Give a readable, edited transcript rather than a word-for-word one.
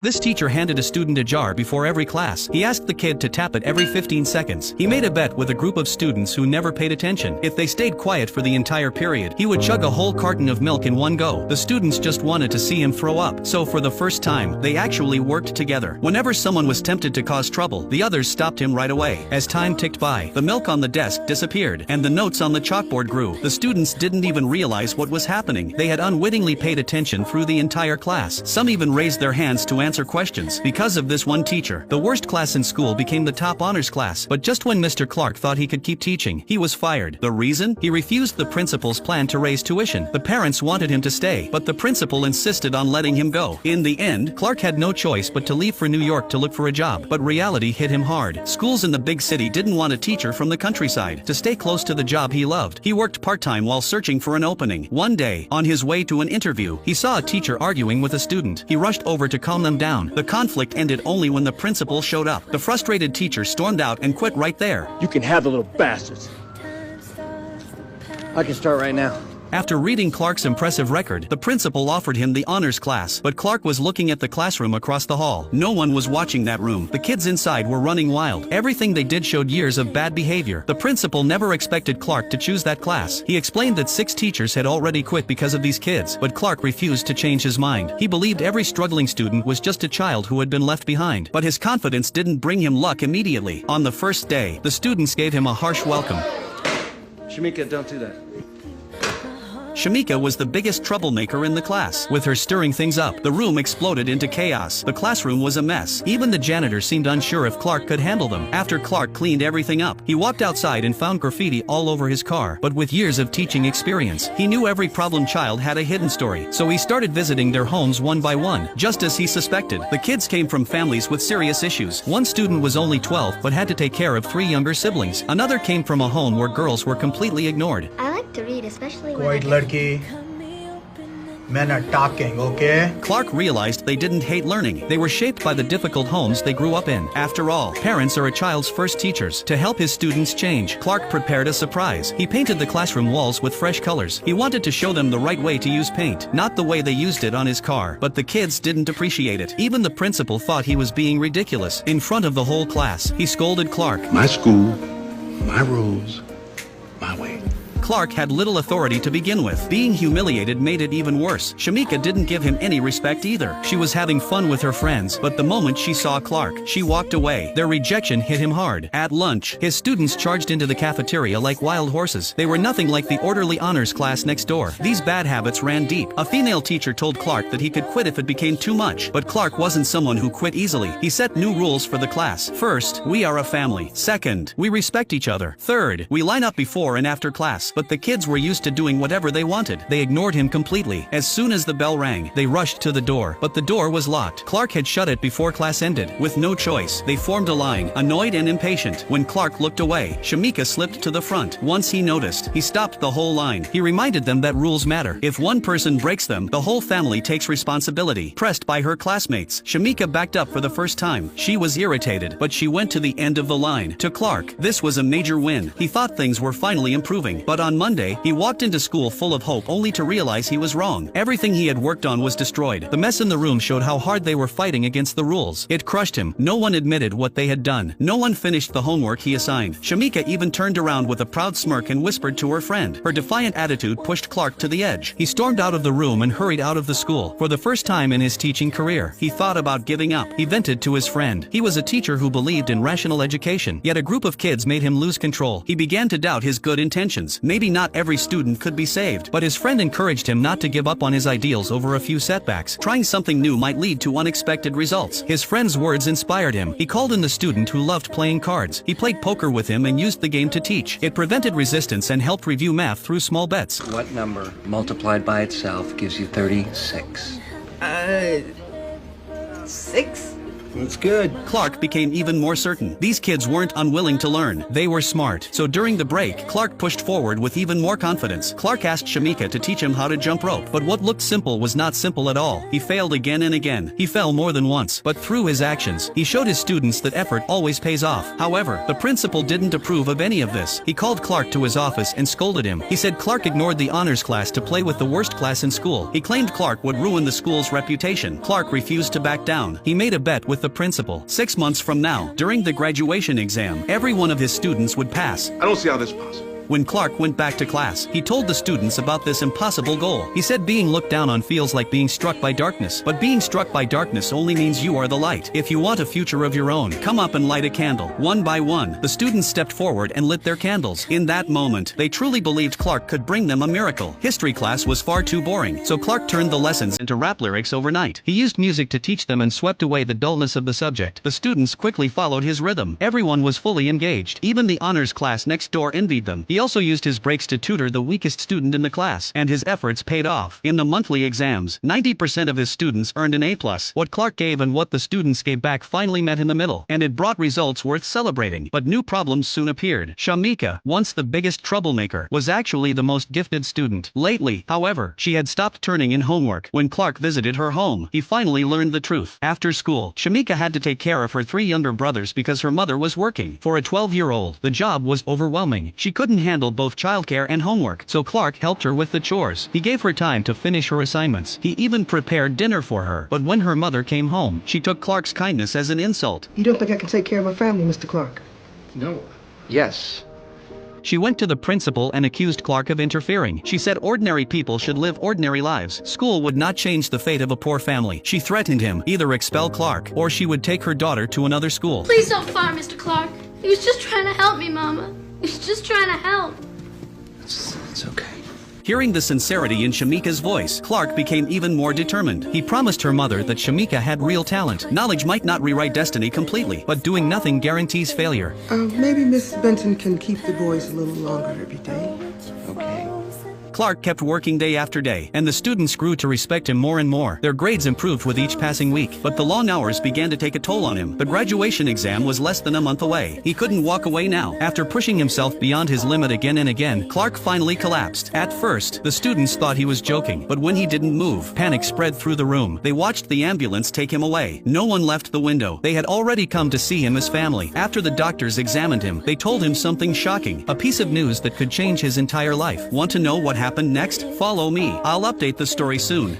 This teacher handed a student a jar before every class. He asked the kid to tap it every 15 seconds. He made a bet with a group of students who never paid attention. If they stayed quiet for the entire period, he would chug a whole carton of milk in one go. The students just wanted to see him throw up. So for the first time, they actually worked together. Whenever someone was tempted to cause trouble, the others stopped him right away. As time ticked by, the milk on the desk disappeared, and the notes on the chalkboard grew. The students didn't even realize what was happening. They had unwittingly paid attention through the entire class. Some even raised their hands to answer questions. Because of this one teacher, the worst class in school became the top honors class. But just when Mr. Clark thought he could keep teaching, he was fired. The reason? He refused the principal's plan to raise tuition. The parents wanted him to stay, but the principal insisted on letting him go. In the end, Clark had no choice but to leave for New York to look for a job. But reality hit him hard. Schools in the big city didn't want a teacher from the countryside. To stay close to the job he loved, he worked part-time while searching for an opening. One day, on his way to an interview, he saw a teacher arguing with a student. He rushed over to calm them down. The conflict ended only when the principal showed up. The frustrated teacher stormed out and quit right there. You can have the little bastards. I can start right now. After reading Clark's impressive record, the principal offered him the honors class, but Clark was looking at the classroom across the hall. No one was watching that room. The kids inside were running wild. Everything they did showed years of bad behavior. The principal never expected Clark to choose that class. He explained that 6 teachers had already quit because of these kids, but Clark refused to change his mind. He believed every struggling student was just a child who had been left behind. But his confidence didn't bring him luck immediately. On the first day, the students gave him a harsh welcome. Shamika, don't do that. Shamika was the biggest troublemaker in the class. With her stirring things up, the room exploded into chaos. The classroom was a mess. Even the janitor seemed unsure if Clark could handle them. After Clark cleaned everything up, he walked outside and found graffiti all over his car. But with years of teaching experience, he knew every problem child had a hidden story. So he started visiting their homes one by one. Just as he suspected, the kids came from families with serious issues. One student was only 12 but had to take care of 3 younger siblings. Another came from a home where girls were completely ignored. I like to read, especially when Quite ladki. Men are talking, okay? Clark realized they didn't hate learning. They were shaped by the difficult homes they grew up in. After all, parents are a child's first teachers. To help his students change, Clark prepared a surprise. He painted the classroom walls with fresh colors. He wanted to show them the right way to use paint, not the way they used it on his car. But the kids didn't appreciate it. Even the principal thought he was being ridiculous. In front of the whole class, he scolded Clark. My school, my rules, my way. Clark had little authority to begin with. Being humiliated made it even worse. Shamika didn't give him any respect either. She was having fun with her friends, but the moment she saw Clark, she walked away. Their rejection hit him hard. At lunch, his students charged into the cafeteria like wild horses. They were nothing like the orderly honors class next door. These bad habits ran deep. A female teacher told Clark that he could quit if it became too much, but Clark wasn't someone who quit easily. He set new rules for the class. First, we are a family. Second, we respect each other. Third, we line up before and after class. But the kids were used to doing whatever they wanted. They ignored him completely. As soon as the bell rang, they rushed to the door. But the door was locked. Clark had shut it before class ended. With no choice, they formed a line, annoyed and impatient. When Clark looked away, Shamika slipped to the front. Once he noticed, he stopped the whole line. He reminded them that rules matter. If one person breaks them, the whole family takes responsibility. Pressed by her classmates, Shamika backed up for the first time. She was irritated, but she went to the end of the line. To Clark, this was a major win. He thought things were finally improving. But on Monday, he walked into school full of hope only to realize he was wrong. Everything he had worked on was destroyed. The mess in the room showed how hard they were fighting against the rules. It crushed him. No one admitted what they had done. No one finished the homework he assigned. Shamika even turned around with a proud smirk and whispered to her friend. Her defiant attitude pushed Clark to the edge. He stormed out of the room and hurried out of the school. For the first time in his teaching career, he thought about giving up. He vented to his friend. He was a teacher who believed in rational education, yet a group of kids made him lose control. He began to doubt his good intentions. Maybe not every student could be saved, but his friend encouraged him not to give up on his ideals over a few setbacks. Trying something new might lead to unexpected results. His friend's words inspired him. He called in the student who loved playing cards. He played poker with him and used the game to teach. It prevented resistance and helped review math through small bets. What number multiplied by itself gives you 36? 6? It's good. Clark became even more certain. These kids weren't unwilling to learn. They were smart. So during the break, Clark pushed forward with even more confidence. Clark asked Shamika to teach him how to jump rope. But what looked simple was not simple at all. He failed again and again. He fell more than once. But through his actions, he showed his students that effort always pays off. However, the principal didn't approve of any of this. He called Clark to his office and scolded him. He said Clark ignored the honors class to play with the worst class in school. He claimed Clark would ruin the school's reputation. Clark refused to back down. He made a bet with the principal. 6 months from now, during the graduation exam, every one of his students would pass. I don't see how this is possible. When Clark went back to class, he told the students about this impossible goal. He said being looked down on feels like being struck by darkness, but being struck by darkness only means you are the light. If you want a future of your own, come up and light a candle. One by one, the students stepped forward and lit their candles. In that moment, they truly believed Clark could bring them a miracle. History class was far too boring, so Clark turned the lessons into rap lyrics overnight. He used music to teach them and swept away the dullness of the subject. The students quickly followed his rhythm. Everyone was fully engaged. Even the honors class next door envied them. He also used his breaks to tutor the weakest student in the class, and his efforts paid off. In the monthly exams, 90% of his students earned an A+. What Clark gave and what the students gave back finally met in the middle, and it brought results worth celebrating. But new problems soon appeared. Shamika, once the biggest troublemaker, was actually the most gifted student. Lately, however, she had stopped turning in homework. When Clark visited her home, he finally learned the truth. After school, Shamika had to take care of her 3 younger brothers because her mother was working. For a 12-year-old, the job was overwhelming. She couldn't handle both childcare and homework, so Clark helped her with the chores. He gave her time to finish her assignments. He even prepared dinner for her. But when her mother came home, she took Clark's kindness as an insult. You don't think I can take care of my family, Mr. Clark? No. Yes. She went to the principal and accused Clark of interfering. She said ordinary people should live ordinary lives. School would not change the fate of a poor family. She threatened him, either expel Clark, or she would take her daughter to another school. Please don't fire Mr. Clark. He was just trying to help me, Mama. He was just trying to help. It's okay. Hearing the sincerity in Shamika's voice, Clark became even more determined. He promised her mother that Shamika had real talent. Knowledge might not rewrite destiny completely, but doing nothing guarantees failure. Maybe Miss Benton can keep the boys a little longer every day. Okay. Clark kept working day after day, and the students grew to respect him more and more. Their grades improved with each passing week, but the long hours began to take a toll on him. The graduation exam was less than a month away. He couldn't walk away now. After pushing himself beyond his limit again and again, Clark finally collapsed. At first, the students thought he was joking, but when he didn't move, panic spread through the room. They watched the ambulance take him away. No one left the window. They had already come to see him as family. After the doctors examined him, they told him something shocking, a piece of news that could change his entire life. Want to know what happened next? Follow me. I'll update the story soon.